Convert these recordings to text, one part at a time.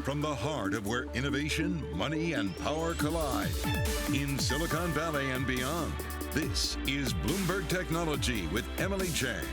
from the heart of where innovation, money, and power collide. In Silicon Valley and beyond, this is Bloomberg Technology with Emily Chang.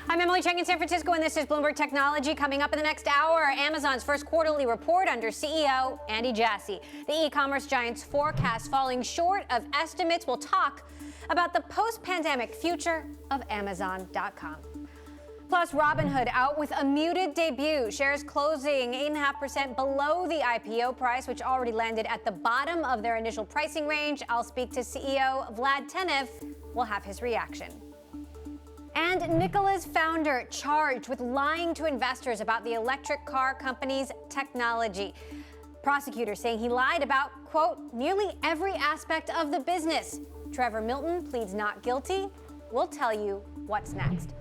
I'm Emily Chang in San Francisco, and this is Bloomberg Technology. Coming up in the next hour, Amazon's first quarterly report under CEO Andy Jassy. The e-commerce giant's forecast falling short of estimates. We'll talk about the post-pandemic future of Amazon.com. Plus, Robinhood out with a muted debut. Shares closing 8.5% below the IPO price, which already landed at the bottom of their initial pricing range. I'll speak to CEO Vlad Tenev. We'll have his reaction. And Nikola's founder charged with lying to investors about the electric car company's technology. Prosecutors saying he lied about, quote, nearly every aspect of the business. Trevor Milton pleads not guilty. We'll tell you what's next.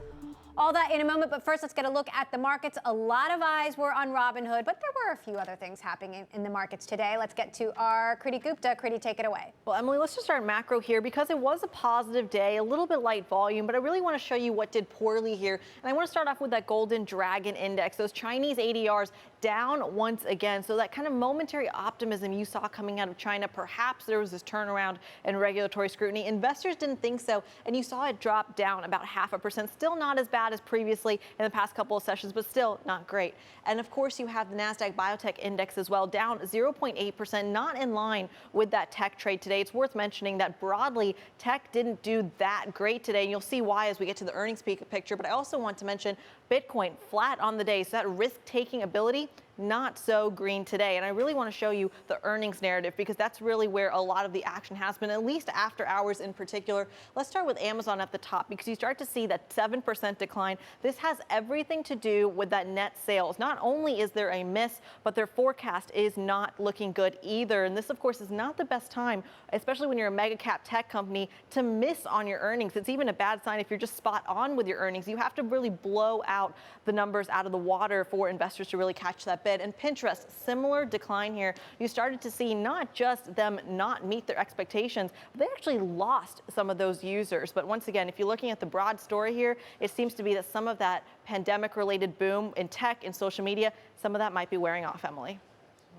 All that in a moment, but first let's get a look at the markets. A lot of eyes were on Robinhood, but there were a few other things happening in the markets today. Let's get to our Kriti Gupta. Kriti, take it away. Well, Emily, let's just start macro here because it was a positive day, a little bit light volume, but I really want to show you what did poorly here. And I want to start off with that Golden Dragon Index, those Chinese ADRs down once again. So that kind of momentary optimism you saw coming out of China, perhaps there was this turnaround in regulatory scrutiny. Investors didn't think so, and you saw it drop down about 0.5%. Still not as bad as previously in the past couple of sessions, but still not great. And of course, you have the NASDAQ Biotech Index as well, down 0.8%, not in line with that tech trade today. It's worth mentioning that broadly, tech didn't do that great today, and you'll see why as we get to the earnings picture. But I also want to mention Bitcoin flat on the day, so that risk-taking ability, not so green today. And I really want to show you the earnings narrative because that's really where a lot of the action has been, at least after hours in particular. Let's start with Amazon at the top because you start to see that 7% decline. This has everything to do with that net sales. Not only is there a miss, but their forecast is not looking good either. And this, of course, is not the best time, especially when you're a mega cap tech company, to miss on your earnings. It's even a bad sign if you're just spot on with your earnings. You have to really blow out the numbers out of the water for investors to really catch that bid. And Pinterest, similar decline here. You started to see not just them not meet their expectations, but they actually lost some of those users. But once again, if you're looking at the broad story here, it seems to be that some of that pandemic-related boom in tech and social media, some of that might be wearing off, Emily.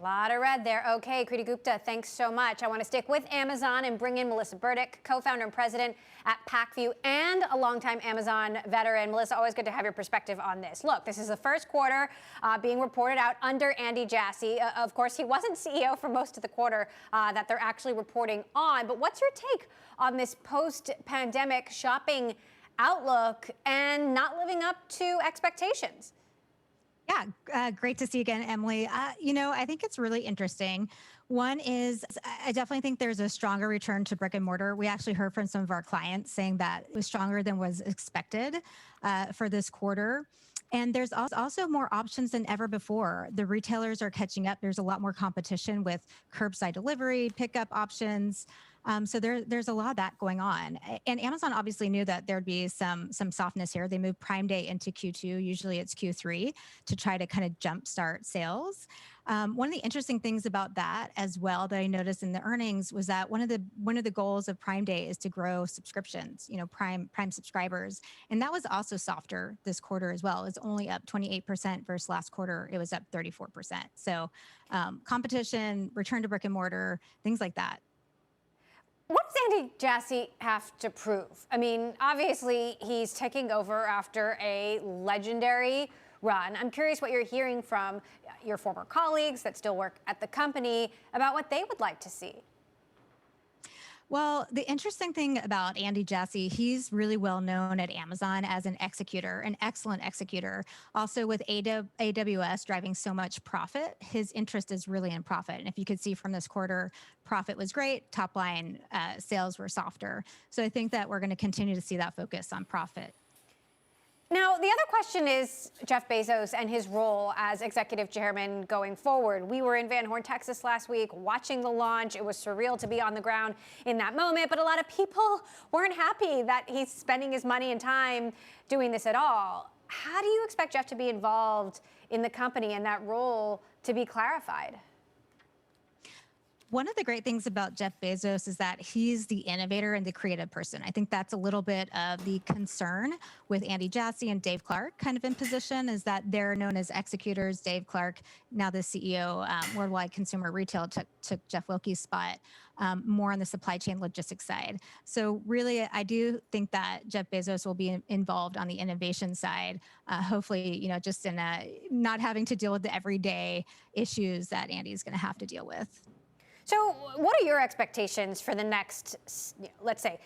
A lot of red there. Okay, Kriti Gupta, thanks so much. I want to stick with Amazon and bring in Melissa Burdick, co-founder and president at PackView and a longtime Amazon veteran. Melissa, always good to have your perspective on this. Look, this is the first quarter being reported out under Andy Jassy. Of course, he wasn't CEO for most of the quarter that they're actually reporting on. But what's your take on this post-pandemic shopping outlook and not living up to expectations? Yeah, great to see you again, Emily. I think it's really interesting. One is I definitely think there's a stronger return to brick and mortar. We actually heard from some of our clients saying that it was stronger than was expected for this quarter. And there's also more options than ever before. The retailers are catching up. There's a lot more competition with curbside delivery, pickup options. So there's a lot of that going on. And Amazon obviously knew that there'd be some softness here. They moved Prime Day into Q2, usually it's Q3, to try to kind of jumpstart sales. One of the interesting things about that as well that I noticed in the earnings was that one of the goals of Prime Day is to grow subscriptions, Prime subscribers. And that was also softer this quarter as well. It's only up 28% versus last quarter. It was up 34%. So competition, return to brick and mortar, things like that. What does Andy Jassy have to prove? I mean, obviously, he's taking over after a legendary run. I'm curious what you're hearing from your former colleagues that still work at the company about what they would like to see. Well, the interesting thing about Andy Jassy, he's really well known at Amazon as an executor, an excellent executor. Also with AWS driving so much profit, his interest is really in profit. And if you could see from this quarter, profit was great, top line sales were softer. So I think that we're going to continue to see that focus on profit. Now, the other question is Jeff Bezos and his role as executive chairman going forward. We were in Van Horn, Texas last week watching the launch. It was surreal to be on the ground in that moment, but a lot of people weren't happy that he's spending his money and time doing this at all. How do you expect Jeff to be involved in the company and that role to be clarified? One of the great things about Jeff Bezos is that he's the innovator and the creative person. I think that's a little bit of the concern with Andy Jassy and Dave Clark kind of in position, is that they're known as executors. Dave Clark, now the CEO, Worldwide Consumer Retail, took Jeff Wilke's spot, more on the supply chain logistics side. So really, I do think that Jeff Bezos will be involved on the innovation side, hopefully, just in not having to deal with the everyday issues that Andy's going to have to deal with. So what are your expectations for the next, let's say,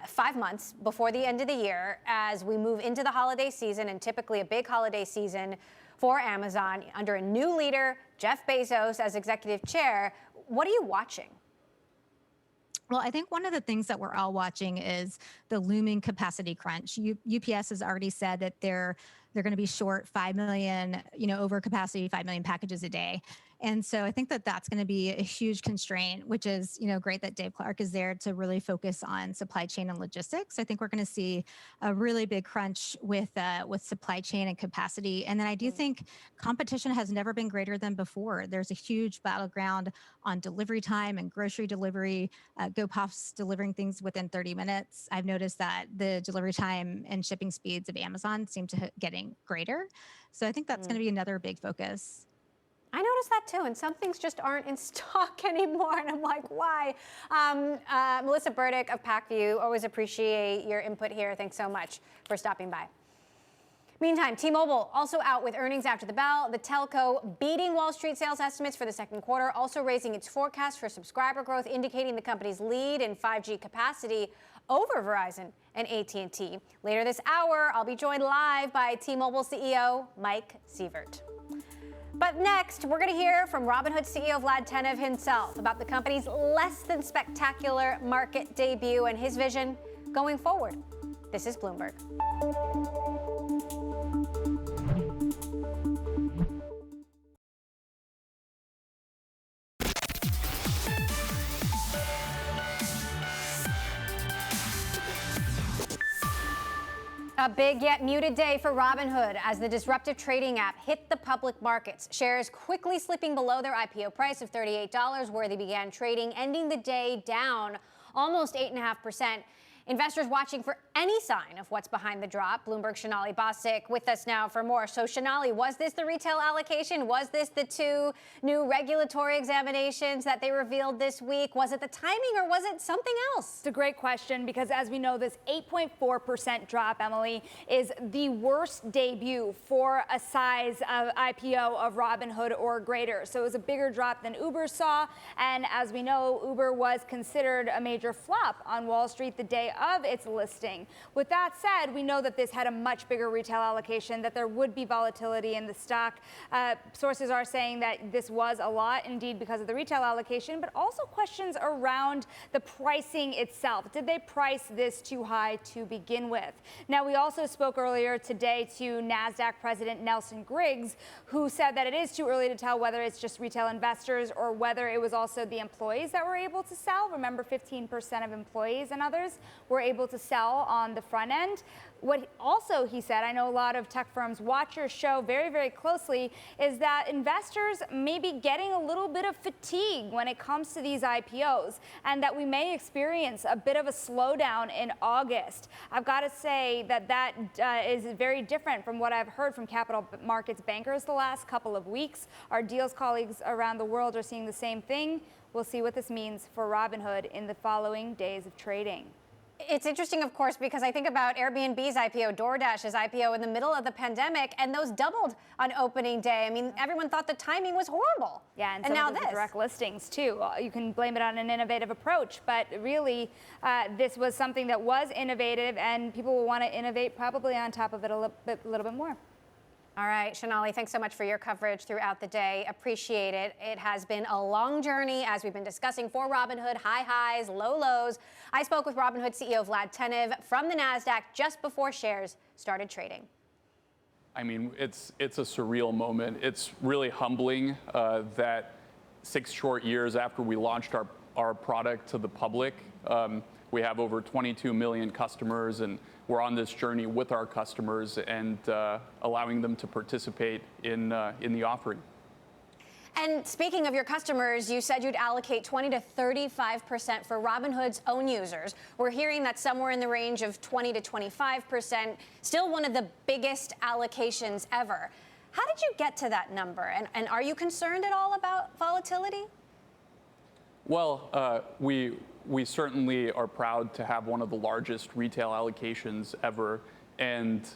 5 months before the end of the year as we move into the holiday season, and typically a big holiday season for Amazon under a new leader, Jeff Bezos as executive chair? What are you watching? Well, I think one of the things that we're all watching is the looming capacity crunch. UPS has already said that they're going to be short 5 million, over capacity, 5 million packages a day. And so I think that that's going to be a huge constraint, which is, great that Dave Clark is there to really focus on supply chain and logistics. I think we're going to see a really big crunch with supply chain and capacity. And then I do think competition has never been greater than before. There's a huge battleground on delivery time and grocery delivery. GoPuff's delivering things within 30 minutes. I've noticed that the delivery time and shipping speeds of Amazon seem to getting greater. So I think that's going to be another big focus. I noticed that too, and some things just aren't in stock anymore, and I'm like, why? Melissa Burdick of PackView, always appreciate your input here. Thanks so much for stopping by. Meantime, T-Mobile also out with earnings after the bell. The telco beating Wall Street sales estimates for the second quarter, also raising its forecast for subscriber growth, indicating the company's lead in 5G capacity over Verizon and AT&T. Later this hour, I'll be joined live by T-Mobile CEO Mike Sievert. But next, we're going to hear from Robinhood CEO Vlad Tenev himself about the company's less than spectacular market debut and his vision going forward. This is Bloomberg. A big yet muted day for Robinhood as the disruptive trading app hit the public markets. Shares quickly slipping below their IPO price of $38, where they began trading, ending the day down almost 8.5%. Investors watching for any sign of what's behind the drop. Bloomberg Sonali Bostic with us now for more. So Sonali, was this the retail allocation? Was this the 2 new regulatory examinations that they revealed this week? Was it the timing or was it something else? It's a great question because as we know, this 8.4% drop, Emily, is the worst debut for a size of IPO of Robinhood or greater. So it was a bigger drop than Uber saw. And as we know, Uber was considered a major flop on Wall Street the day of its listing. With that said, we know that this had a much bigger retail allocation, that there would be volatility in the stock. Sources are saying that this was a lot, indeed, because of the retail allocation, but also questions around the pricing itself. Did they price this too high to begin with? Now, we also spoke earlier today to NASDAQ President Nelson Griggs, who said that it is too early to tell whether it's just retail investors or whether it was also the employees that were able to sell. Remember, 15% of employees and others were able to sell on the front end. What also he said, I know a lot of tech firms watch your show very, very closely, is that investors may be getting a little bit of fatigue when it comes to these IPOs and that we may experience a bit of a slowdown in August. I've got to say that is very different from what I've heard from capital markets bankers the last couple of weeks. Our deals colleagues around the world are seeing the same thing. We'll see what this means for Robinhood in the following days of trading. It's interesting, of course, because I think about Airbnb's IPO, DoorDash's IPO in the middle of the pandemic, and those doubled on opening day. I mean, everyone thought the timing was horrible. Yeah, and now of those this. Direct listings, too. You can blame it on an innovative approach, but really, this was something that was innovative, and people will want to innovate probably on top of it a little bit more. All right, Sonali, thanks so much for your coverage throughout the day. Appreciate it. It has been a long journey, as we've been discussing, for Robinhood, high highs, low lows. I spoke with Robinhood CEO Vlad Tenev from the NASDAQ just before shares started trading. I mean, it's a surreal moment. It's really humbling that 6 short years after we launched our product to the public, we have over 22 million customers, and we're on this journey with our customers and allowing them to participate in the offering. And speaking of your customers, you said you'd allocate 20 to 35% for Robinhood's own users. We're hearing that somewhere in the range of 20 to 25%, still one of the biggest allocations ever. How did you get to that number? And are you concerned at all about volatility? Well, we certainly are proud to have one of the largest retail allocations ever. And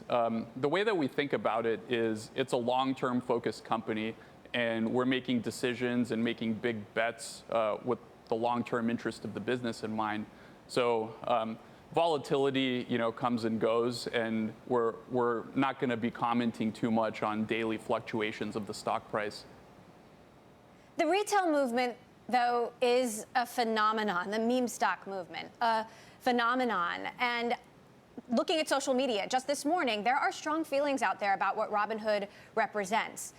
the way that we think about it is it's a long-term focused company, and we're making decisions and making big bets with the long-term interest of the business in mind. So volatility, comes and goes, and we're not going to be commenting too much on daily fluctuations of the stock price. The retail movement, though, is a phenomenon, the meme stock movement, a phenomenon. And looking at social media just this morning, there are strong feelings out there about what Robinhood represents.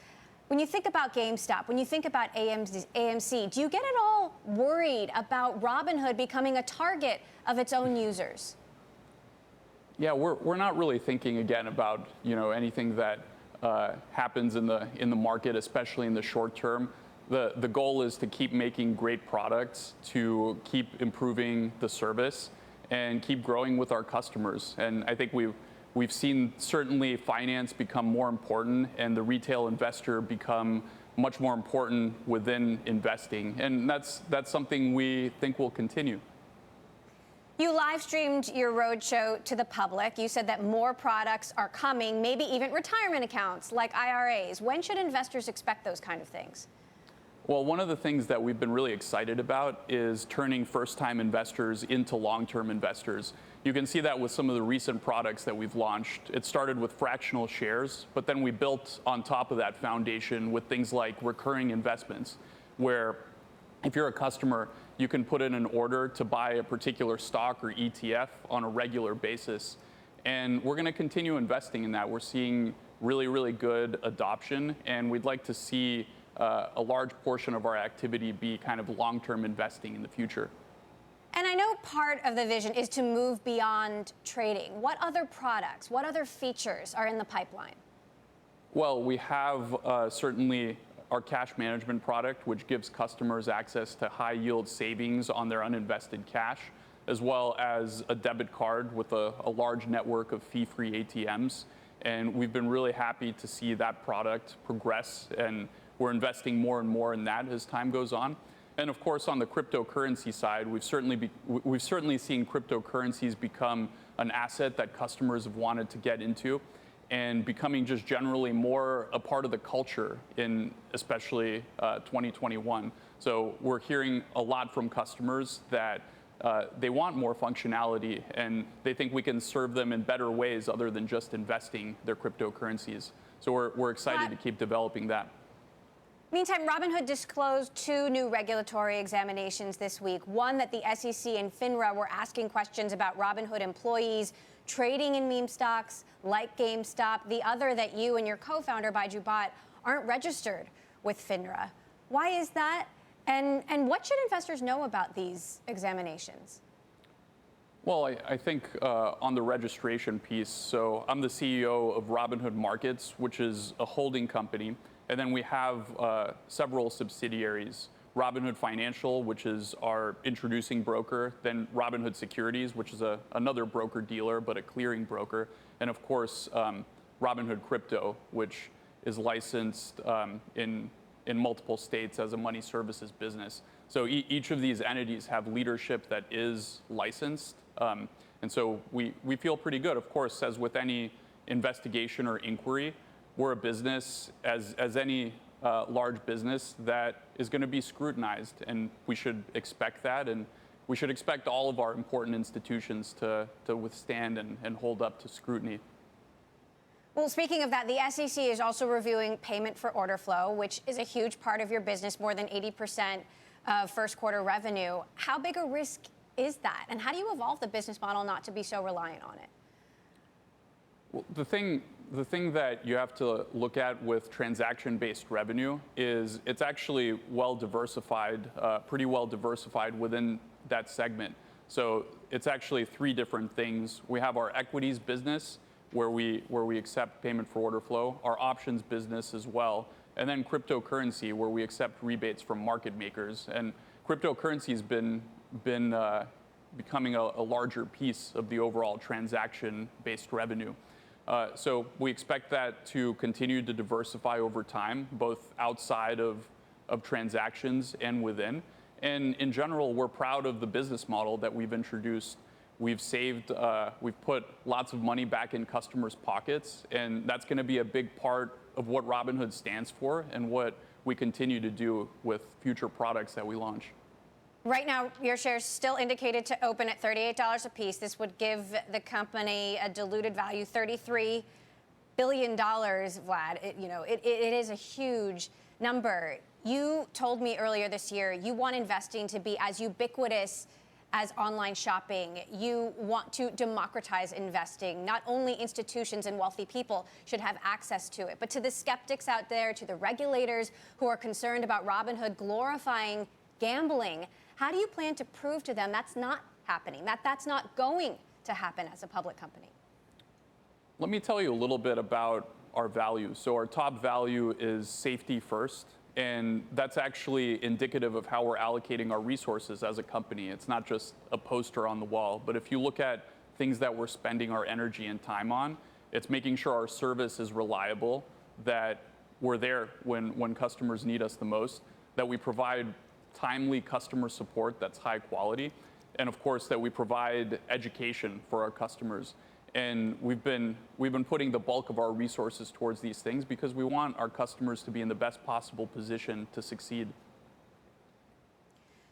When you think about GameStop, when you think about AMC, do you get at all worried about Robinhood becoming a target of its own users? Yeah, we're not really thinking again about anything that happens in the market, especially in the short term. The goal is to keep making great products, to keep improving the service, and keep growing with our customers. And I think we've seen certainly finance become more important and the retail investor become much more important within investing. And that's something we think will continue. You live streamed your roadshow to the public. You said that more products are coming, maybe even retirement accounts like IRAs. When should investors expect those kind of things? Well, one of the things that we've been really excited about is turning first-time investors into long-term investors. You can see that with some of the recent products that we've launched. It started with fractional shares, but then we built on top of that foundation with things like recurring investments, where if you're a customer, you can put in an order to buy a particular stock or ETF on a regular basis. And we're going to continue investing in that. We're seeing really, really good adoption, and we'd like to see a large portion of our activity be kind of long-term investing in the future. And I know part of the vision is to move beyond trading. What other products, what other features are in the pipeline? Well, we have certainly our cash management product, which gives customers access to high-yield savings on their uninvested cash, as well as a debit card with a large network of fee-free ATMs. And we've been really happy to see that product progress, and we're investing more and more in that as time goes on. And of course, on the cryptocurrency side, we've certainly seen cryptocurrencies become an asset that customers have wanted to get into, and becoming just generally more a part of the culture in especially 2021. So we're hearing a lot from customers that they want more functionality, and they think we can serve them in better ways other than just investing their cryptocurrencies. So we're excited to keep developing that. Meantime, Robinhood disclosed 2 new regulatory examinations this week. One that the SEC and FINRA were asking questions about Robinhood employees trading in meme stocks like GameStop. The other that you and your co-founder, Baiju Bhatt, aren't registered with FINRA. Why is that? And what should investors know about these examinations? Well, I think on the registration piece, so I'm the CEO of Robinhood Markets, which is a holding company. And then we have several subsidiaries, Robinhood Financial, which is our introducing broker, then Robinhood Securities, which is another broker-dealer, but a clearing broker, and of course, Robinhood Crypto, which is licensed in multiple states as a money services business. So each of these entities have leadership that is licensed, and so we feel pretty good. Of course, as with any investigation or inquiry, we're a business, as any large business, that is going to be scrutinized, and we should expect that, and we should expect all of our important institutions to withstand and hold up to scrutiny. Well, speaking of that, the SEC is also reviewing payment for order flow, which is a huge part of your business, more than 80% of first quarter revenue. How big a risk is that, and how do you evolve the business model not to be so reliant on it? Well, the thing that you have to look at with transaction-based revenue is it's actually well diversified, pretty well diversified within that segment. So it's actually 3 different things. We have our equities business, where we accept payment for order flow, our options business as well, and then cryptocurrency, where we accept rebates from market makers. And cryptocurrency has been becoming a larger piece of the overall transaction-based revenue. So we expect that to continue to diversify over time, both outside of transactions and within. And in general, we're proud of the business model that we've introduced. We've put lots of money back in customers' pockets, and that's going to be a big part of what Robinhood stands for and what we continue to do with future products that we launch. Right now, your shares still indicated to open at $38 a piece. This would give the company a diluted value, $33 billion, Vlad. It is a huge number. You told me earlier this year you want investing to be as ubiquitous as online shopping. You want to democratize investing. Not only institutions and wealthy people should have access to it, but to the skeptics out there, to the regulators who are concerned about Robinhood glorifying gambling, how do you plan to prove to them that's not happening, that's not going to happen as a public company? Let me tell you a little bit about our values. So our top value is safety first, and that's actually indicative of how we're allocating our resources as a company. It's not just a poster on the wall, but if you look at things that we're spending our energy and time on, it's making sure our service is reliable, that we're there when customers need us the most, that we provide timely customer support that's high quality, and of course that we provide education for our customers. And we've been putting the bulk of our resources towards these things because we want our customers to be in the best possible position to succeed.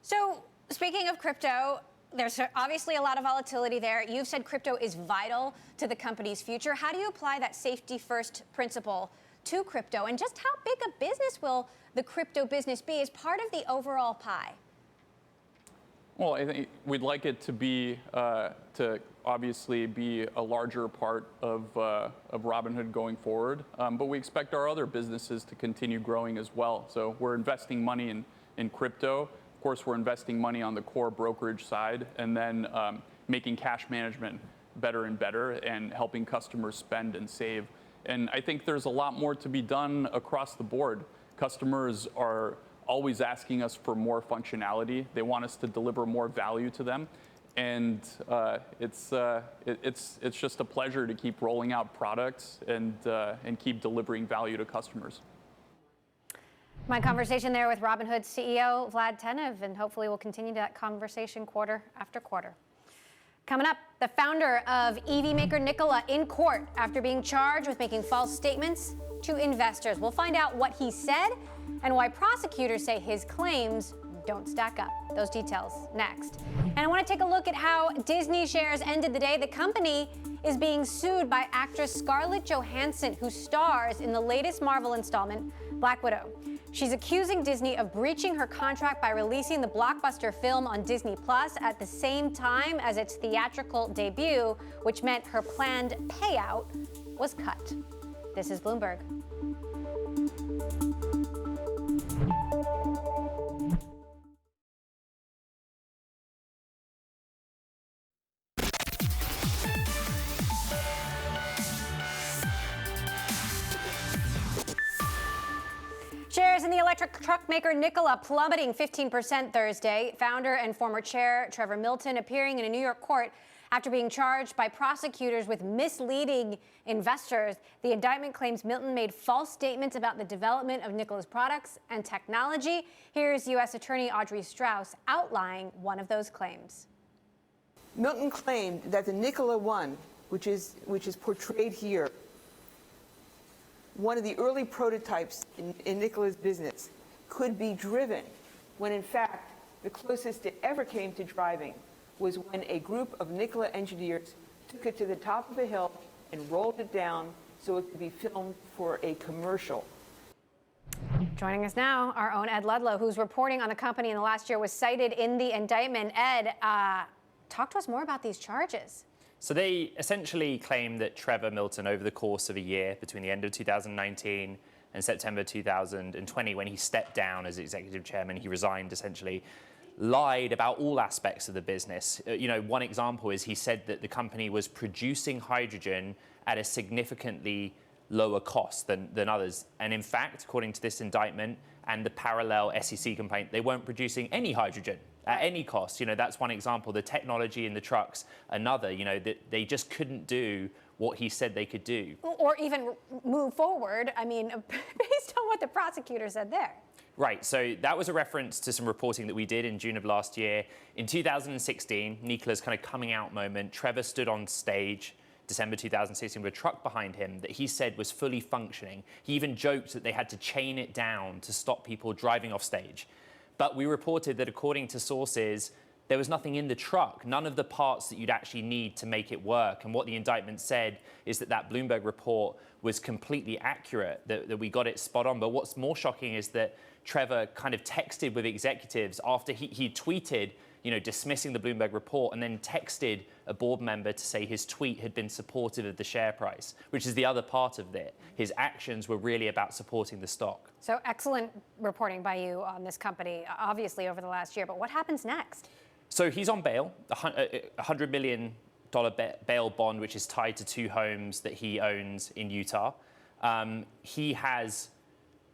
So speaking of crypto, there's obviously a lot of volatility there. You've said crypto is vital to the company's future. How do you apply that safety first principle to crypto, and just how big a business will the crypto business be as part of the overall pie? Well, I think we'd like it to be to obviously be a larger part of Robinhood going forward, but we expect our other businesses to continue growing as well. So we're investing money in crypto. Of course, we're investing money on the core brokerage side, and then making cash management better and better, and helping customers spend and save. And I think there's a lot more to be done across the board. Customers are always asking us for more functionality. They want us to deliver more value to them. And it's just a pleasure to keep rolling out products and keep delivering value to customers. My conversation there with Robinhood CEO Vlad Tenev, and hopefully we'll continue that conversation quarter after quarter. Coming up, the founder of EV maker Nikola in court after being charged with making false statements to investors. We'll find out what he said and why prosecutors say his claims don't stack up. Those details next. And I want to take a look at how Disney shares ended the day. The company is being sued by actress Scarlett Johansson, who stars in the latest Marvel installment, Black Widow. She's accusing Disney of breaching her contract by releasing the blockbuster film on Disney Plus at the same time as its theatrical debut, which meant her planned payout was cut. This is Bloomberg. Shares in the electric truck maker Nikola plummeting 15% Thursday. Founder and former chair Trevor Milton appearing in a New York court after being charged by prosecutors with misleading investors. The indictment claims Milton made false statements about the development of Nikola's products and technology. Here's U.S. Attorney Audrey Strauss outlining one of those claims. Milton claimed that the Nikola One, which is portrayed here, one of the early prototypes in Nikola's business, could be driven, when in fact the closest it ever came to driving was when a group of Nikola engineers took it to the top of a hill and rolled it down so it could be filmed for a commercial. Joining us now, our own Ed Ludlow, who's reporting on the company in the last year, was cited in the indictment. Ed, talk to us more about these charges. So they essentially claim that Trevor Milton, over the course of a year between the end of 2019 and September 2020, when he stepped down as executive chairman, he resigned essentially, lied about all aspects of the business. One example is he said that the company was producing hydrogen at a significantly lower cost than others. And in fact, according to this indictment and the parallel SEC complaint, they weren't producing any hydrogen at any cost. That's one example. The technology in the trucks, another, that they just couldn't do what he said they could do. Or even move forward, based on what the prosecutor said there. Right, so that was a reference to some reporting that we did in June of last year. In 2016, Nikola's kind of coming out moment, Trevor stood on stage, December 2016, with a truck behind him that he said was fully functioning. He even joked that they had to chain it down to stop people driving off stage. But we reported that according to sources, there was nothing in the truck, none of the parts that you'd actually need to make it work. And what the indictment said is that Bloomberg report was completely accurate, that we got it spot on. But what's more shocking is that Trevor kind of texted with executives after he tweeted, dismissing the Bloomberg report, and then texted a board member to say his tweet had been supportive of the share price, which is the other part of it. His actions were really about supporting the stock. So excellent reporting by you on this company, obviously over the last year. But what happens next? So he's on bail, a $100 million bail bond, which is tied to 2 homes that he owns in Utah. He has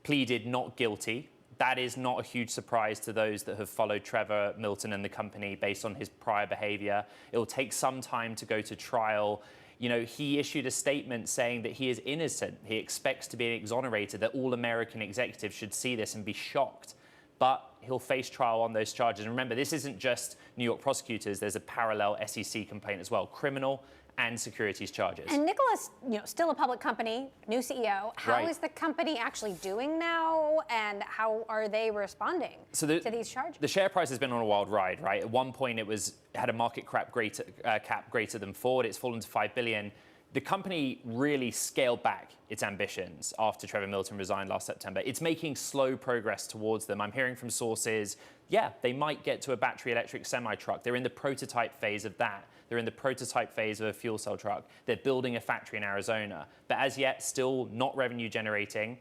pleaded not guilty. That is not a huge surprise to those that have followed Trevor Milton and the company based on his prior behavior. It will take some time to go to trial. He issued a statement saying that he is innocent. He expects to be exonerated, that all American executives should see this and be shocked. But he'll face trial on those charges. And remember, this isn't just New York prosecutors. There's a parallel SEC complaint as well, criminal and securities charges. And Nikola's, still a public company, new CEO. How is the company actually doing now, and how are they responding to these charges? The share price has been on a wild ride, right? At one point, it had a market cap greater than Ford. It's fallen to $5 billion. The company really scaled back its ambitions after Trevor Milton resigned last September. It's making slow progress towards them. I'm hearing from sources, they might get to a battery electric semi-truck. They're in the prototype phase of that. They're in the prototype phase of a fuel cell truck. They're building a factory in Arizona, but as yet, still not revenue generating.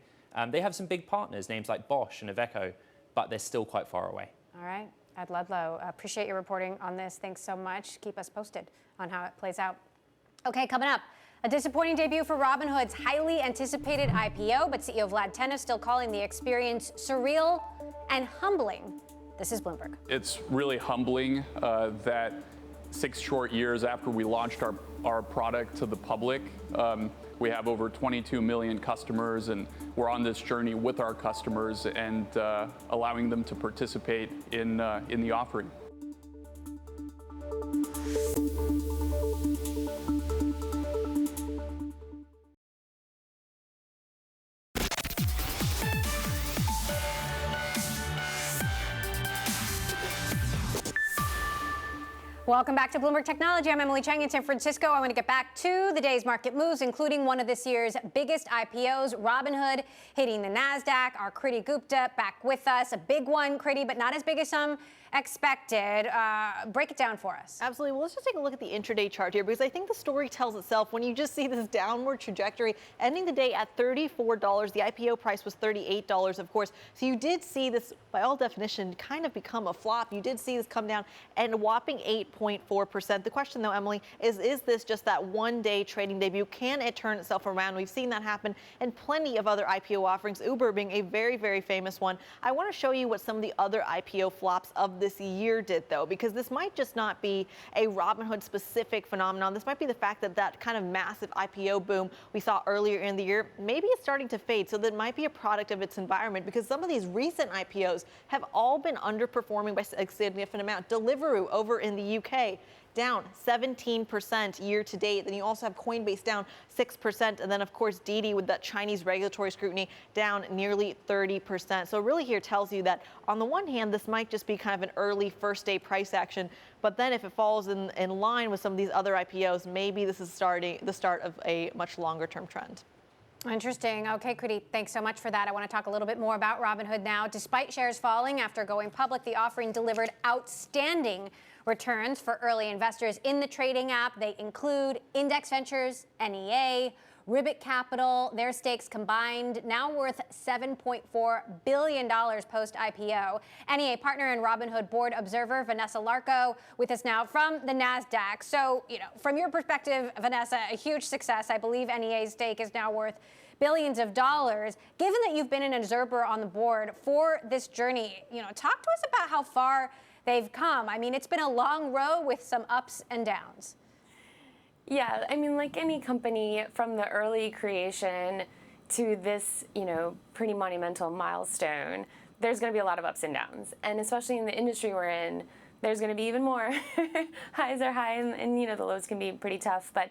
They have some big partners, names like Bosch and Iveco, but they're still quite far away. All right, Ed Ludlow, appreciate your reporting on this. Thanks so much. Keep us posted on how it plays out. Okay, coming up, a disappointing debut for Robinhood's highly anticipated IPO, but CEO Vlad Tenev still calling the experience surreal and humbling. This is Bloomberg. It's really humbling that 6 short years after we launched our product to the public, we have over 22 million customers, and we're on this journey with our customers and allowing them to participate in the offering. Welcome back to Bloomberg Technology. I'm Emily Chang in San Francisco. I want to get back to the day's market moves, including one of this year's biggest IPOs, Robinhood, hitting the NASDAQ. Our Kriti Gupta back with us. A big one, Kriti, but not as big as some expected. Break it down for us. Absolutely. Well, let's just take a look at the intraday chart here, because I think the story tells itself when you just see this downward trajectory, ending the day at $34. The IPO price was $38, of course. So you did see this, by all definition, kind of become a flop. You did see this come down and a whopping 8.4%. The question, though, Emily, is this just that one-day trading debut? Can it turn itself around? We've seen that happen in plenty of other IPO offerings, Uber being a very, very famous one. I want to show you what some of the other IPO flops of this year did, though, because this might just not be a Robinhood specific phenomenon. This might be the fact that kind of massive IPO boom we saw earlier in the year, maybe it's starting to fade. So that might be a product of its environment, because some of these recent IPOs have all been underperforming by a significant amount. Deliveroo over in the UK, down 17% year to date. Then you also have Coinbase down 6%. And then, of course, Didi with that Chinese regulatory scrutiny down nearly 30%. So really here tells you that on the one hand, this might just be kind of an early first day price action. But then if it falls in line with some of these other IPOs, maybe this is the start of a much longer term trend. Interesting. Okay, Kriti, thanks so much for that. I want to talk a little bit more about Robinhood now. Despite shares falling after going public, the offering delivered outstanding returns for early investors in the trading app. They include Index Ventures, NEA, Ribbit Capital, their stakes combined now worth $7.4 billion post-IPO. NEA partner and Robinhood board observer Vanessa Larco with us now from the NASDAQ. So, from your perspective, Vanessa, a huge success. I believe NEA's stake is now worth billions of dollars. Given that you've been an observer on the board for this journey, talk to us about how far they've come. I mean, it's been a long road with some ups and downs. Yeah, I mean, like any company, from the early creation to this, pretty monumental milestone, there's going to be a lot of ups and downs. And especially in the industry we're in, there's going to be even more. Highs are high, and the lows can be pretty tough. But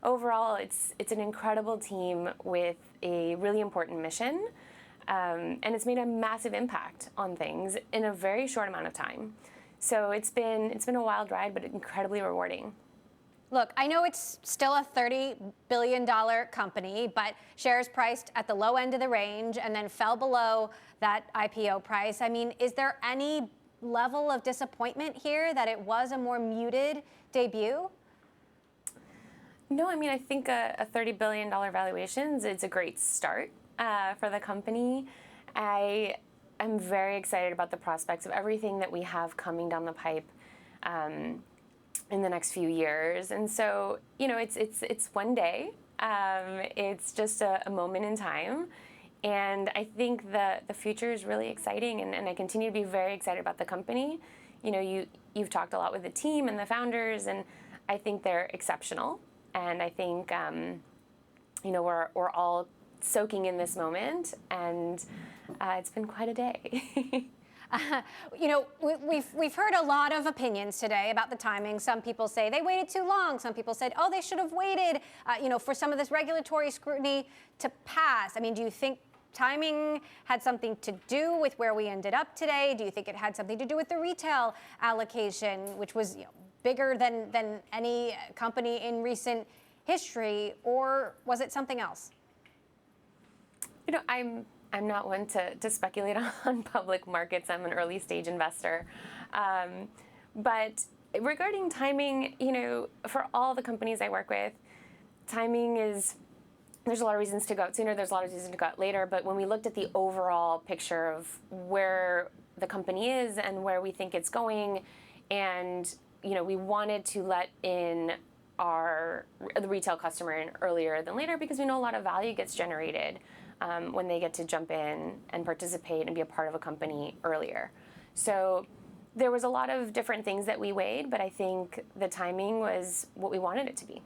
overall, it's an incredible team with a really important mission, and it's made a massive impact on things in a very short amount of time. So it's been a wild ride, but incredibly rewarding. Look, I know it's still a $30 billion company, but shares priced at the low end of the range and then fell below that IPO price. I mean, is there any level of disappointment here that it was a more muted debut? No, I mean, I think a $30 billion valuation is a great start for the company. I am very excited about the prospects of everything that we have coming down the pipe in the next few years. And so, it's one day. It's just a moment in time. And I think the future is really exciting, and I continue to be very excited about the company. You've talked a lot with the team and the founders, and I think they're exceptional. And I think, we're all soaking in this moment, and it's been quite a day. We've heard a lot of opinions today about the timing. Some people say they waited too long. Some people said, oh, they should have waited, for some of this regulatory scrutiny to pass. I mean, do you think timing had something to do with where we ended up today? Do you think it had something to do with the retail allocation, which was bigger than any company in recent history, or was it something else? I'm not one to speculate on public markets. I'm an early stage investor. But regarding timing, for all the companies I work with, timing there's a lot of reasons to go out sooner, there's a lot of reasons to go out later. But when we looked at the overall picture of where the company is and where we think it's going, and we wanted to let in the retail customer in earlier than later, because we know a lot of value gets generated when they get to jump in and participate and be a part of a company earlier. So there was a lot of different things that we weighed, but I think the timing was what we wanted it to be.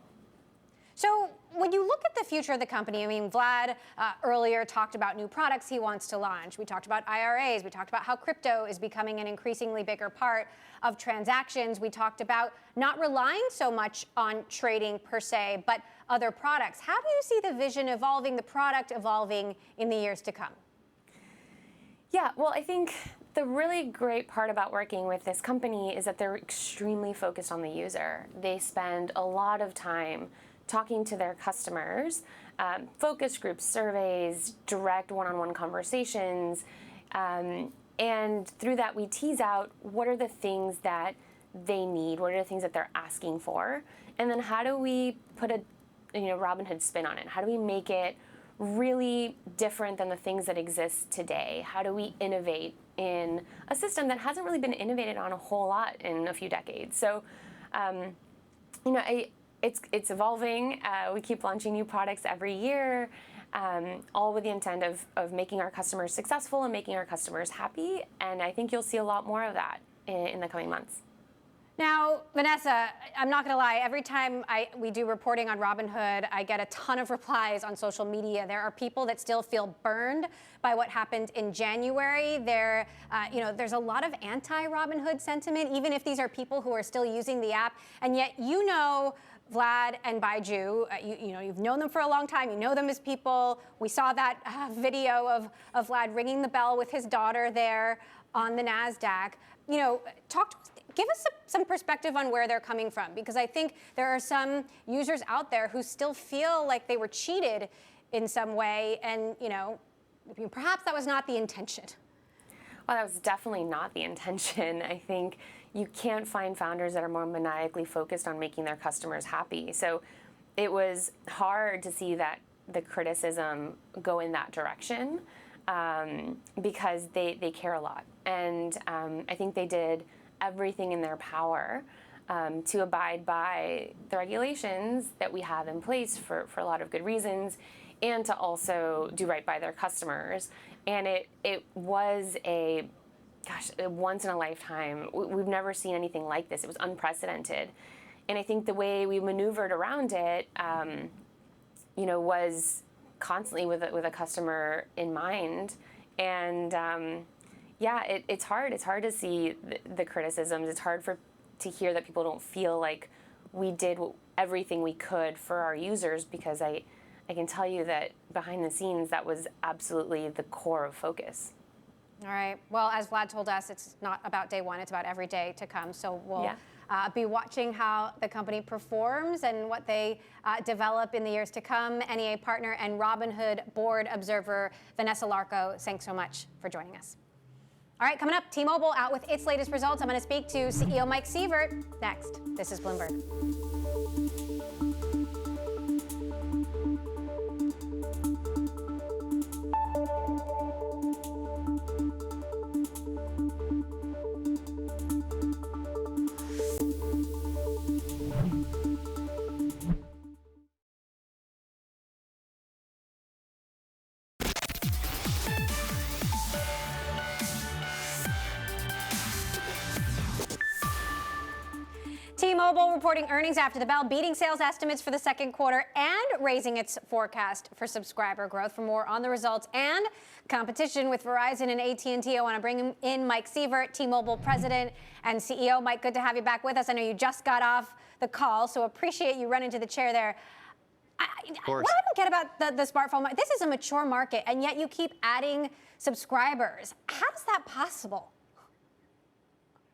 So when you look at the future of the company, I mean, Vlad earlier talked about new products he wants to launch. We talked about IRAs. We talked about how crypto is becoming an increasingly bigger part of transactions. We talked about not relying so much on trading per se, but other products. How do you see the vision evolving, the product evolving in the years to come? Yeah, well, I think the really great part about working with this company is that they're extremely focused on the user. They spend a lot of time talking to their customers, focus group surveys, direct one-on-one conversations, and through that we tease out what are the things that they need, what are the things that they're asking for, and then how do we put a Robinhood spin on it? How do we make it really different than the things that exist today? How do we innovate in a system that hasn't really been innovated on a whole lot in a few decades? So, it's evolving. We keep launching new products every year, all with the intent of making our customers successful and making our customers happy. And I think you'll see a lot more of that in the coming months. Now, Vanessa, I'm not going to lie. Every time we do reporting on Robinhood, I get a ton of replies on social media. There are people that still feel burned by what happened in January. There's a lot of anti-Robinhood sentiment, even if these are people who are still using the app. And yet, Vlad and Baiju, you've known them for a long time. You know them as people. We saw that video of Vlad ringing the bell with his daughter there on the NASDAQ. Talk to us. Give us some perspective on where they're coming from, because I think there are some users out there who still feel like they were cheated in some way, and perhaps that was not the intention. Well, that was definitely not the intention. I think you can't find founders that are more maniacally focused on making their customers happy. So it was hard to see that the criticism go in that direction, because they care a lot, and I think they did everything in their power to abide by the regulations that we have in place for a lot of good reasons. and to also do right by their customers. And it was a once in a lifetime. We've never seen anything like this. It was unprecedented. And I think the way we maneuvered around it, was constantly with a customer in mind. And it's hard. It's hard to see the criticisms. It's hard to hear that people don't feel like we did everything we could for our users, because I can tell you that behind the scenes, that was absolutely the core of focus. All right. Well, as Vlad told us, it's not about day one, it's about every day to come. So we'll be watching how the company performs and what they develop in the years to come. NEA partner and Robinhood board observer Vanessa Larco, thanks so much for joining us. All right, coming up, T-Mobile out with its latest results. I'm going to speak to CEO Mike Sievert next. This is Bloomberg. T-Mobile reporting earnings after the bell, beating sales estimates for the second quarter and raising its forecast for subscriber growth. For more on the results and competition with Verizon and AT&T, I want to bring in Mike Sievert, T-Mobile president and CEO. Mike, good to have you back with us. I know you just got off the call, so appreciate you running to the chair there. What I don't get about the smartphone market, this is a mature market, and yet you keep adding subscribers. How is that possible?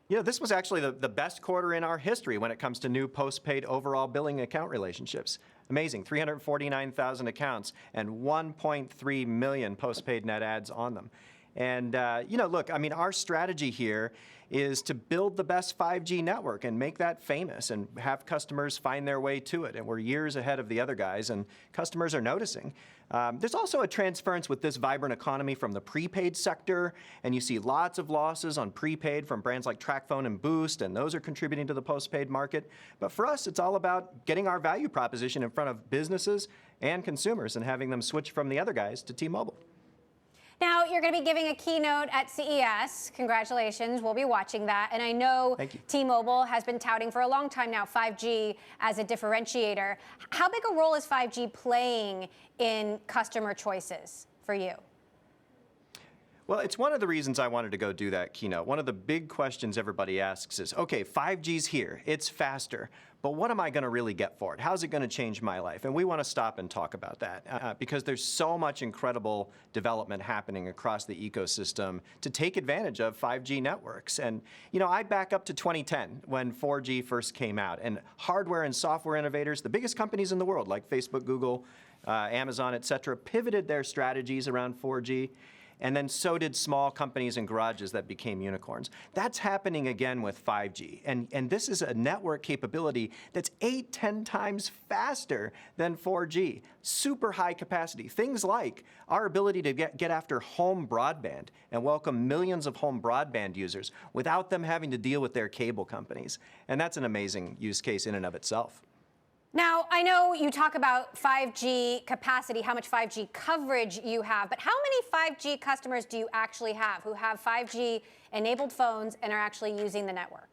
This was actually the best quarter in our history when it comes to new postpaid overall billing account relationships. Amazing, 349,000 accounts and 1.3 million postpaid net adds on them. And, look, our strategy here is to build the best 5G network and make that famous and have customers find their way to it. And we're years ahead of the other guys, and customers are noticing. There's also a transference with this vibrant economy from the prepaid sector, and you see lots of losses on prepaid from brands like TracFone and Boost, and those are contributing to the postpaid market. But for us, it's all about getting our value proposition in front of businesses and consumers and having them switch from the other guys to T-Mobile. Now, you're going to be giving a keynote at CES. Congratulations. We'll be watching that. And I know T-Mobile has been touting for a long time now 5G as a differentiator. How big a role is 5G playing in customer choices for you? Well, it's one of the reasons I wanted to go do that keynote. One of the big questions everybody asks is, okay, 5G's here, it's faster, but what am I going to really get for it? How's it going to change my life? And we want to stop and talk about that because there's so much incredible development happening across the ecosystem to take advantage of 5G networks. And, I back up to 2010 when 4G first came out, and hardware and software innovators, the biggest companies in the world like Facebook, Google, Amazon, et cetera, pivoted their strategies around 4G. And then so did small companies and garages that became unicorns. That's happening again with 5G. And this is a network capability that's 8-10 times faster than 4G. Super high capacity. Things like our ability to get after home broadband and welcome millions of home broadband users without them having to deal with their cable companies. And that's an amazing use case in and of itself. Now, I know you talk about 5G capacity, how much 5G coverage you have, but how many 5G customers do you actually have who have 5G-enabled phones and are actually using the network?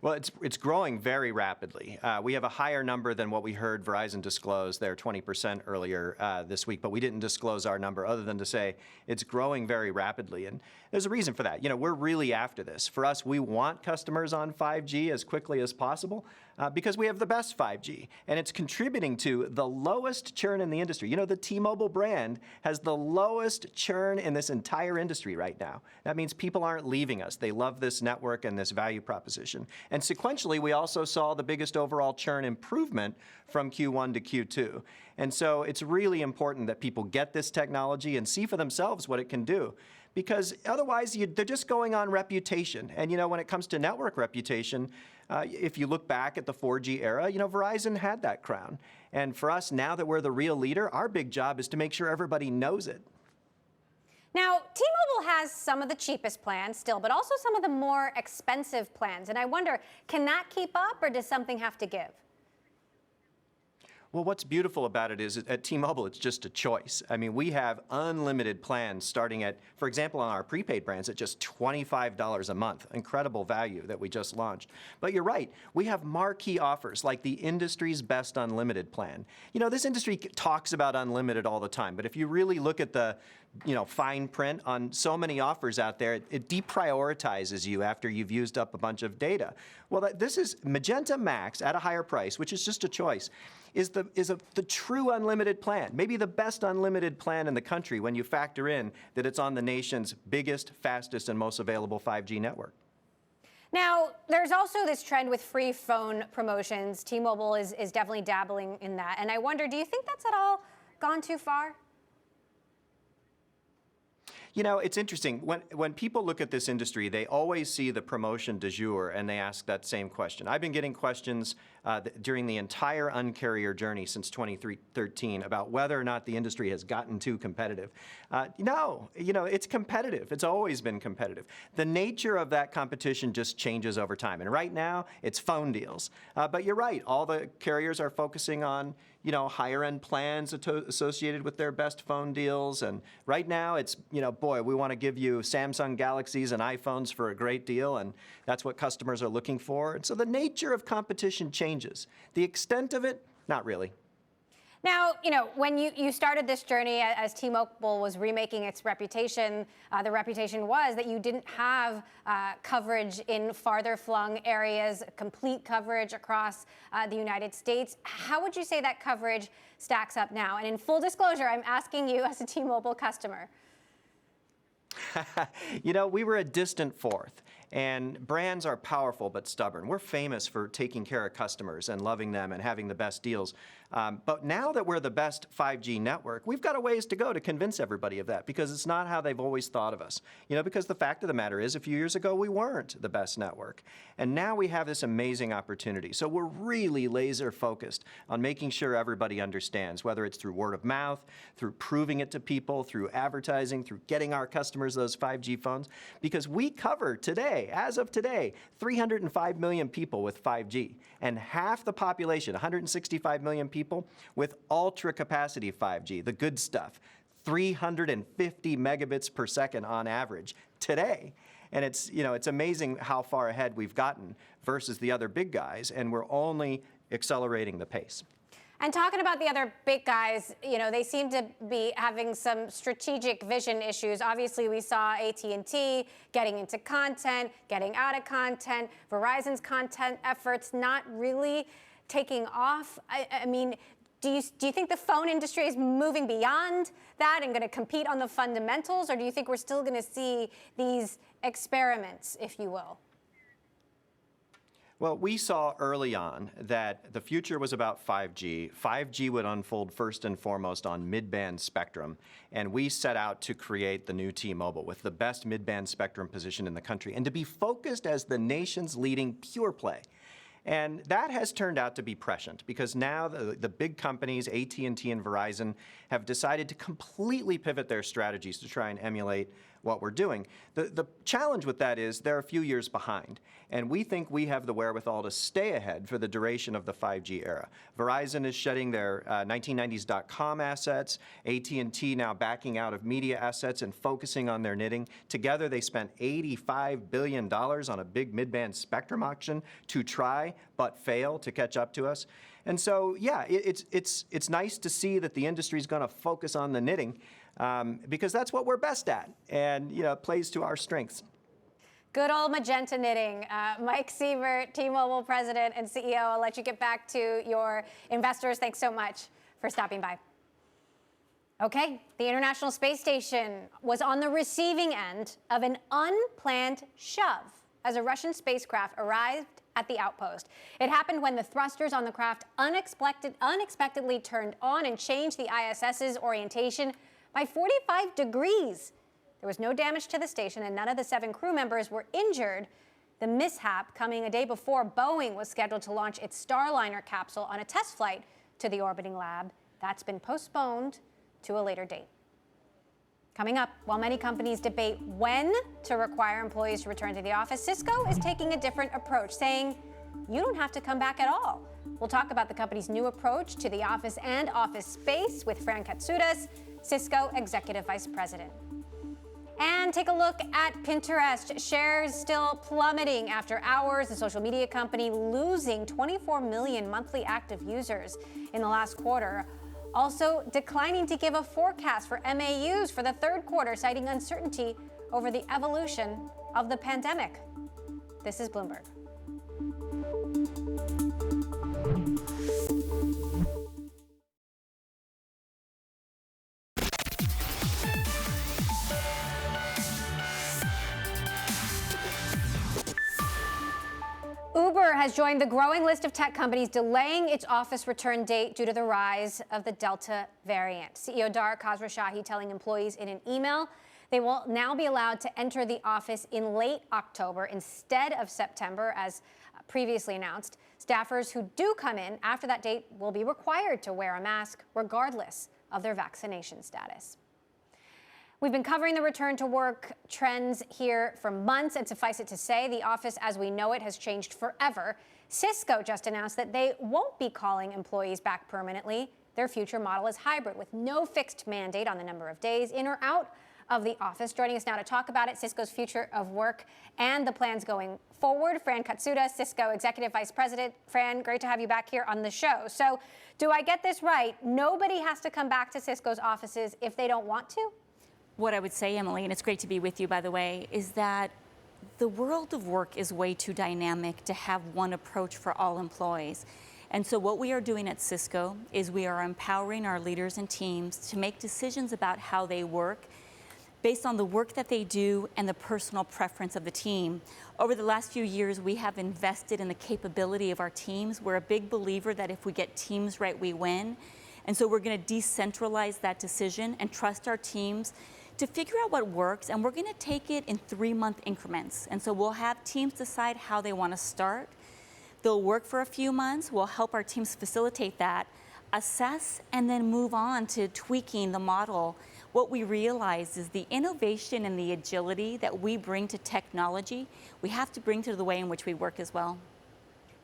Well, it's growing very rapidly. We have a higher number than what we heard Verizon disclose, their 20% earlier this week, but we didn't disclose our number other than to say it's growing very rapidly. And there's a reason for that. We're really after this. For us, we want customers on 5G as quickly as possible because we have the best 5G, and it's contributing to the lowest churn in the industry. The T-Mobile brand has the lowest churn in this entire industry right now. That means people aren't leaving us. They love this network and this value proposition. And sequentially, we also saw the biggest overall churn improvement from Q1 to Q2. And so it's really important that people get this technology and see for themselves what it can do. Because otherwise, they're just going on reputation. And, when it comes to network reputation, if you look back at the 4G era, Verizon had that crown. And for us, now that we're the real leader, our big job is to make sure everybody knows it. Now, T-Mobile has some of the cheapest plans still, but also some of the more expensive plans. And I wonder, can that keep up or does something have to give? Well, what's beautiful about it is at T-Mobile, it's just a choice. I mean, we have unlimited plans starting at, for example, on our prepaid brands at just $25 a month. Incredible value that we just launched. But you're right, we have marquee offers like the industry's best unlimited plan. You know, this industry talks about unlimited all the time, but if you really look at the fine print on so many offers out there, it deprioritizes you after you've used up a bunch of data. Well, this is Magenta Max at a higher price, which is just a choice, is the true unlimited plan, maybe the best unlimited plan in the country when you factor in that it's on the nation's biggest, fastest, and most available 5G network. Now, there's also this trend with free phone promotions. T-Mobile is definitely dabbling in that. And I wonder, do you think that's at all gone too far? You know, it's interesting. When people look at this industry, they always see the promotion du jour, and they ask that same question. I've been getting questions during the entire Un-carrier journey since 2013 about whether or not the industry has gotten too competitive. No, it's competitive. It's always been competitive. The nature of that competition just changes over time. And right now, it's phone deals. But you're right. All the carriers are focusing on higher end plans associated with their best phone deals. And right now it's, boy, we want to give you Samsung Galaxies and iPhones for a great deal. And that's what customers are looking for. And so the nature of competition changes. The extent of it, not really. Now, when you started this journey as T-Mobile was remaking its reputation, the reputation was that you didn't have coverage in farther flung areas, complete coverage across the United States. How would you say that coverage stacks up now? And in full disclosure, I'm asking you as a T-Mobile customer. We were a distant fourth. And brands are powerful but stubborn. We're famous for taking care of customers and loving them and having the best deals. But now that we're the best 5G network, we've got a ways to go to convince everybody of that, because it's not how they've always thought of us. Because the fact of the matter is, a few years ago, we weren't the best network. And now we have this amazing opportunity. So we're really laser focused on making sure everybody understands, whether it's through word of mouth, through proving it to people, through advertising, through getting our customers those 5G phones, because we cover today, as of today, 305 million people with 5G, and half the population, 165 million people, with ultra capacity 5G, the good stuff, 350 megabits per second on average today. And it's amazing how far ahead we've gotten versus the other big guys, and we're only accelerating the pace. And talking about the other big guys, they seem to be having some strategic vision issues. Obviously, we saw AT&T getting into content, getting out of content, Verizon's content efforts not really taking off. I mean, do you think the phone industry is moving beyond that and going to compete on the fundamentals, or do you think we're still going to see these experiments, if you will? Well, we saw early on that the future was about 5G. 5G would unfold first and foremost on mid-band spectrum, and we set out to create the new T-Mobile with the best mid-band spectrum position in the country and to be focused as the nation's leading pure play. And that has turned out to be prescient, because now the big companies, AT&T and Verizon, have decided to completely pivot their strategies to try and emulate what we're doing. The challenge with that is they're a few years behind, and we think we have the wherewithal to stay ahead for the duration of the 5G era. Verizon is shedding their 1990s.com assets, AT&T now backing out of media assets and focusing on their knitting. Together, they spent $85 billion on a big mid-band spectrum auction to try but fail to catch up to us. And so, yeah, it's nice to see that the industry is going to focus on the knitting, because that's what we're best at, and it plays to our strengths. Good old magenta knitting. Mike Sievert, T-Mobile President and CEO, I'll let you get back to your investors. Thanks so much for stopping by. Okay, the International Space Station was on the receiving end of an unplanned shove as a Russian spacecraft arrived at the outpost. It happened when the thrusters on the craft unexpectedly turned on and changed the ISS's orientation by 45 degrees. There was no damage to the station, and none of the 7 crew members were injured. The mishap coming a day before Boeing was scheduled to launch its Starliner capsule on a test flight to the orbiting lab. That's been postponed to a later date. Coming up, while many companies debate when to require employees to return to the office, Cisco is taking a different approach, saying you don't have to come back at all. We'll talk about the company's new approach to the office and office space with Fran Katsoudas, Cisco Executive Vice President. And take a look at Pinterest. Shares still plummeting after hours. The social media company losing 24 million monthly active users in the last quarter. Also declining to give a forecast for MAUs for the third quarter, citing uncertainty over the evolution of the pandemic. This is Bloomberg. Uber has joined the growing list of tech companies delaying its office return date due to the rise of the Delta variant. CEO Dara Khosrowshahi telling employees in an email they will now be allowed to enter the office in late October instead of September, as previously announced. Staffers who do come in after that date will be required to wear a mask regardless of their vaccination status. We've been covering the return to work trends here for months, and suffice it to say, the office as we know it has changed forever. Cisco just announced that they won't be calling employees back permanently. Their future model is hybrid with no fixed mandate on the number of days in or out of the office. Joining us now to talk about it, Cisco's future of work and the plans going forward, Fran Katsoudas, Cisco Executive Vice President. Fran, great to have you back here on the show. So do I get this right? Nobody has to come back to Cisco's offices if they don't want to? What I would say, Emily, and it's great to be with you, by the way, is that the world of work is way too dynamic to have one approach for all employees. And so what we are doing at Cisco is we are empowering our leaders and teams to make decisions about how they work based on the work that they do and the personal preference of the team. Over the last few years, we have invested in the capability of our teams. We're a big believer that if we get teams right, we win. And so we're going to decentralize that decision and trust our teams to figure out what works, and we're going to take it in 3-month increments. And so we'll have teams decide how they want to start. They'll work for a few months. We'll help our teams facilitate that, assess, and then move on to tweaking the model. What we realize is the innovation and the agility that we bring to technology, we have to bring to the way in which we work as well.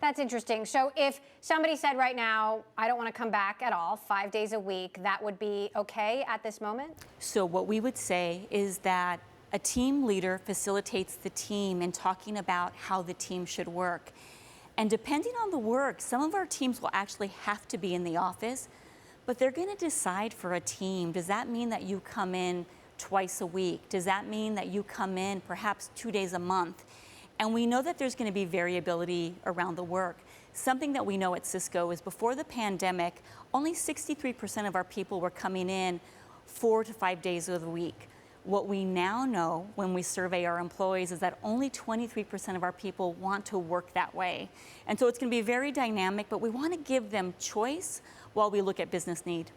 That's interesting. So if somebody said right now, I don't want to come back at all, 5 days a week, that would be okay at this moment? So what we would say is that a team leader facilitates the team in talking about how the team should work. And depending on the work, some of our teams will actually have to be in the office, but they're going to decide for a team. Does that mean that you come in twice a week? Does that mean that you come in perhaps 2 days a month? And we know that there's going to be variability around the work. Something that we know at Cisco is before the pandemic, only 63% of our people were coming in 4 to 5 days of the week. What we now know when we survey our employees is that only 23% of our people want to work that way. And so it's going to be very dynamic, but we want to give them choice while we look at business need.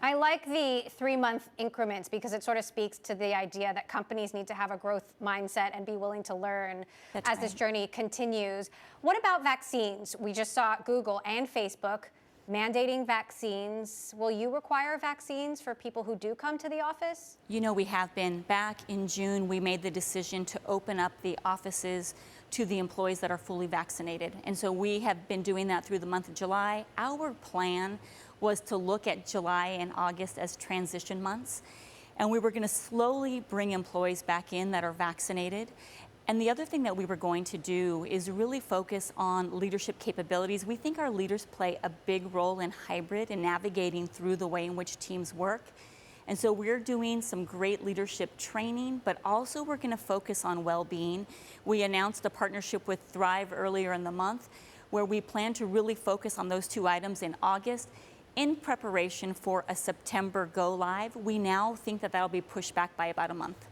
I like the 3-month increments because it sort of speaks to the idea that companies need to have a growth mindset and be willing to learn as this journey continues. What about vaccines? We just saw Google and Facebook mandating vaccines. Will you require vaccines for people who do come to the office? You know, we have been. Back in June, we made the decision to open up the offices to the employees that are fully vaccinated. And so we have been doing that through the month of July. Our plan was to look at July and August as transition months. And we were going to slowly bring employees back in that are vaccinated. And the other thing that we were going to do is really focus on leadership capabilities. We think our leaders play a big role in hybrid and navigating through the way in which teams work. And so we're doing some great leadership training, but also we're going to focus on well-being. We announced a partnership with Thrive earlier in the month, where we plan to really focus on those 2 items in August. In preparation for a September go live, we now think that that'll be pushed back by about a month.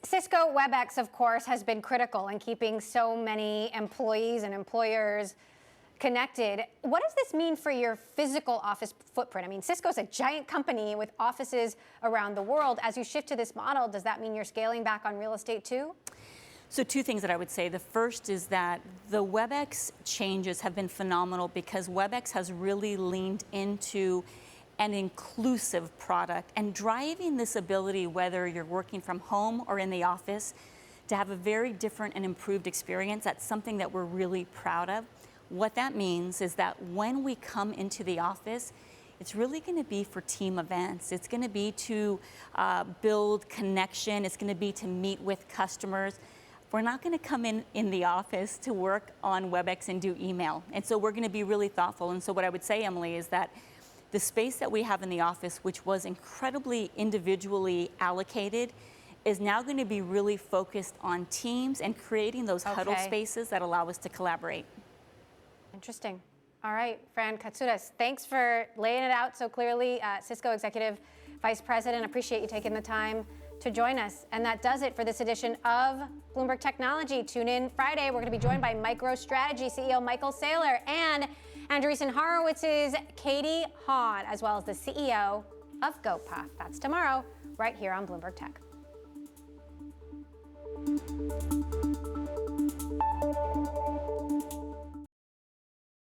Cisco WebEx, of course, has been critical in keeping so many employees and employers connected. What does this mean for your physical office footprint? I mean, Cisco's a giant company with offices around the world. As you shift to this model, does that mean you're scaling back on real estate too? So 2 things that I would say. The first is that the WebEx changes have been phenomenal because WebEx has really leaned into an inclusive product and driving this ability, whether you're working from home or in the office, to have a very different and improved experience. That's something that we're really proud of. What that means is that when we come into the office, it's really going to be for team events. It's going to be to build connection. It's going to be to meet with customers. We're not going to come in the office to work on WebEx and do email. And so we're going to be really thoughtful. And so what I would say, Emily, is that the space that we have in the office, which was incredibly individually allocated, is now going to be really focused on teams and creating those huddle spaces that allow us to collaborate. Interesting. All right, Fran Katsoudas, thanks for laying it out so clearly. Cisco Executive Vice President, appreciate you taking the time to join us. And that does it for this edition of Bloomberg Technology. Tune in Friday. We're going to be joined by MicroStrategy CEO Michael Saylor and Andreessen Horowitz's Katie Hawn, as well as the CEO of GoPuff. That's tomorrow, right here on Bloomberg Tech.